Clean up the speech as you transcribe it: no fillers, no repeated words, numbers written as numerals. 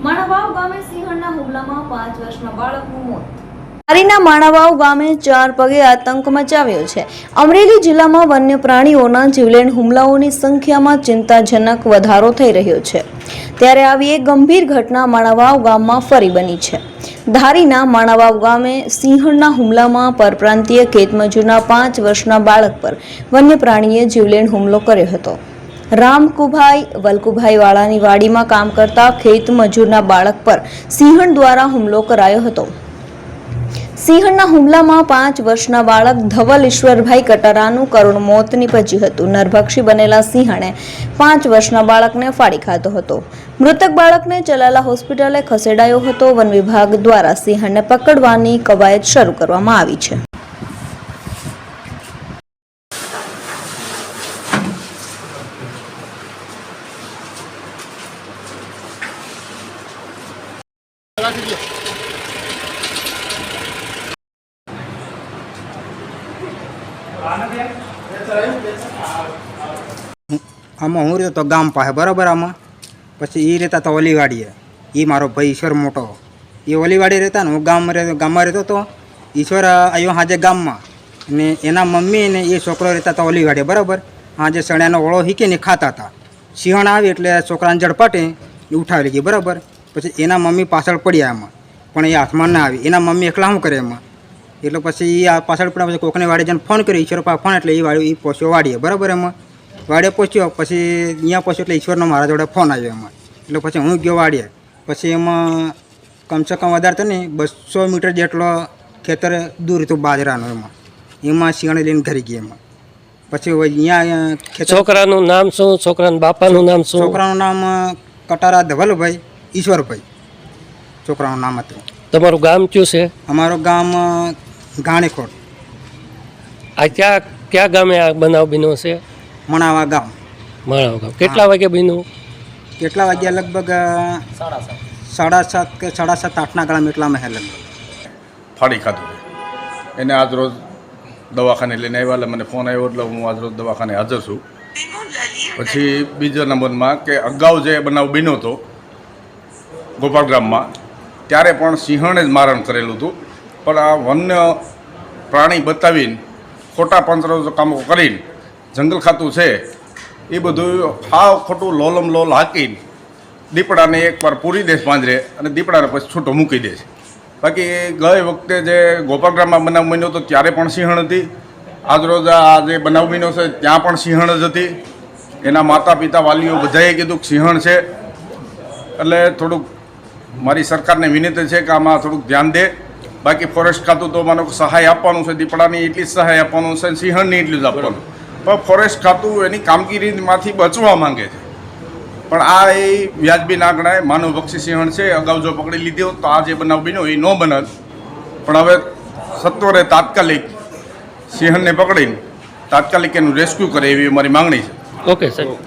માણાવાવ ગામે સિંહણના હુમલામાં 5 વર્ષના બાળકનું મોત. ધારીના માણાવાવ ગામે 4 પગે આતંક મચાવ્યો છે. અમરેલી જિલ્લામાં વન્ય પ્રાણીઓના જીવલેણ હુમલાઓની સંખ્યામાં ચિંતાજનક વધારો થઈ રહ્યો છે. ત્યારે આવી એક ગંભીર ઘટના માણાવાવ ગામમાં ફરી બની છે. ધારીના માણાવાવ ગામે સિંહણના હુમલામાં પરપ્રાંતીય ખેતમજૂરના 5 વર્ષના બાળક પર વન્ય પ્રાણીએ જીવલેણ હુમલો કર્યો હતો. રામકુભાઈ વલકુભાઈ વાળાની વાડીમાં કામ કરતા ખેત મજૂરના બાળક પર સિંહણ દ્વારા હુમલો કરાયો હતો. સિંહણના હુમલામાં 5 વર્ષના બાળક ધવલ ઈશ્વરભાઈ કટારાનું કરુણ મોત નીપજ્યું હતું. નરભક્ષી બનેલા સિંહણે 5 વર્ષના બાળકને ફાડી ખાધો હતો. મૃતક બાળકને ચલાલા હોસ્પિટલે ખસેડાયો હતો. વન વિભાગ દ્વારા સિંહણને પકડવાની કવાયત શરૂ કરવામાં આવી છે. આમાં હું રહેતો ગામ પાસે બરાબર. આમાં પછી એ રહેતા તો ઓલીવાડીએ. એ મારો ભાઈ ઈશ્વર મોટો એ ઓલીવાડી રહેતા ને હું ગામમાં રહેતો હતો. ઈશ્વર આવ્યો હાજે ગામમાં ને એના મમ્મી ને એ છોકરો રહેતા હતા ઓલીવાડીએ બરાબર. હાજે સણ્યાનો ઓળો હીકીને ખાતા હતા. સિંહણ આવી એટલે છોકરાને ઝડપાટે ઉઠાવી ગઈ બરાબર. પછી એના મમ્મી પાછળ પડ્યા એમાં, પણ એ હાથમાં ના આવી. એના મમ્મી એકલા શું કરે એમાં, એટલે પછી એ પાછળ પડ્યા. પછી કોકને વાડે જઈને ફોન કર્યો ઈશ્વર પાસે ફોન, એટલે એ વાડી એ પહોંચ્યો વાડીએ બરાબર. એમાં વાડે પહોંચ્યો પછી અહીંયા પહોંચ્યો એટલે ઈશ્વરનો મારા જોડે ફોન આવ્યો એમાં. એટલે પછી હું ગયો વાડીએ. પછી એમાં કમસે કમ વધારે તો નહીં 200 મીટર જેટલો ખેતર દૂર હતું બાજરાનું. એમાં સિંહણ લઈને ઘરી ગઈ એમાં. પછી અહીંયા છોકરાનું નામ શું? છોકરાના બાપાનું નામ શું? છોકરાનું નામ કટારા ધવલભાઈ ઈશ્વરભાઈ છોકરાનું નામ હતું. તમારું ગામ કયું છે? અમારું ગામ ઘાણીખોટ. આ ક્યાં ગામે આ બનાવ બન્યો છે? મણાવા ગામ. માણાવ ગામ. કેટલા વાગે બન્યું? કેટલા વાગ્યા? લગભગ 7:30 કે 7:30-8ના ગાળામાં એટલામાં હે લગભગ. ફાડી ખાધું એને. આજ રોજ દવાખાને લઈને આવ્યા એટલે મને ફોન આવ્યો એટલે હું આજ રોજ દવાખાને હાજર છું. પછી બીજા નંબરમાં કે અગાઉ જે બનાવ બન્યો હતો ગોપાલ ગામમાં, ત્યારે પણ સિંહણે જ મારણ કરેલું હતું. પણ આ વન્ય પ્રાણી બતાવીને ખોટા પંચરો કામો કરીને જંગલ ખાતું છે એ બધું હાવ ખોટું લોલમ લોલ હાકીને દીપડાને એકવાર પૂરી દેશ પાંજરે અને દીપડાને પછી છૂટો મૂકી દે છે. બાકી ગઈ વખતે જે ગોપાલગ્રામમાં બનાવ બન્યો હતો ત્યારે પણ સિંહણ હતી. આજરોજ આ જે બનાવ બન્યો છે ત્યાં પણ સિંહણ જ હતી. એના માતા પિતા વાલીઓ બધાએ કીધું કે સિંહણ છે. એટલે થોડુંક મારી સરકારને વિનંતી છે કે આમાં થોડુંક ધ્યાન દે. બાકી ફોરેસ્ટ ખાતું તો માનો સહાય આપવાનું છે, દીપડાની એટલી જ સહાય આપવાનું છે, સિંહણની એટલું જ આપવાનું. પણ ફોરેસ્ટ ખાતું એની કામગીરીમાંથી બચવા માંગે છે. પણ આ એ વ્યાજબી ના ગણાય. માનવભક્ષી સિંહણ છે. અગાઉ જો પકડી લીધી હોત તો આ જે બનાવ બન્યો એ ન બનત. પણ હવે સત્વરે તાત્કાલિક સિંહણને પકડીને તાત્કાલિક એનું રેસ્ક્યુ કરે એવી અમારી માંગણી છે. ઓકે સાહેબ.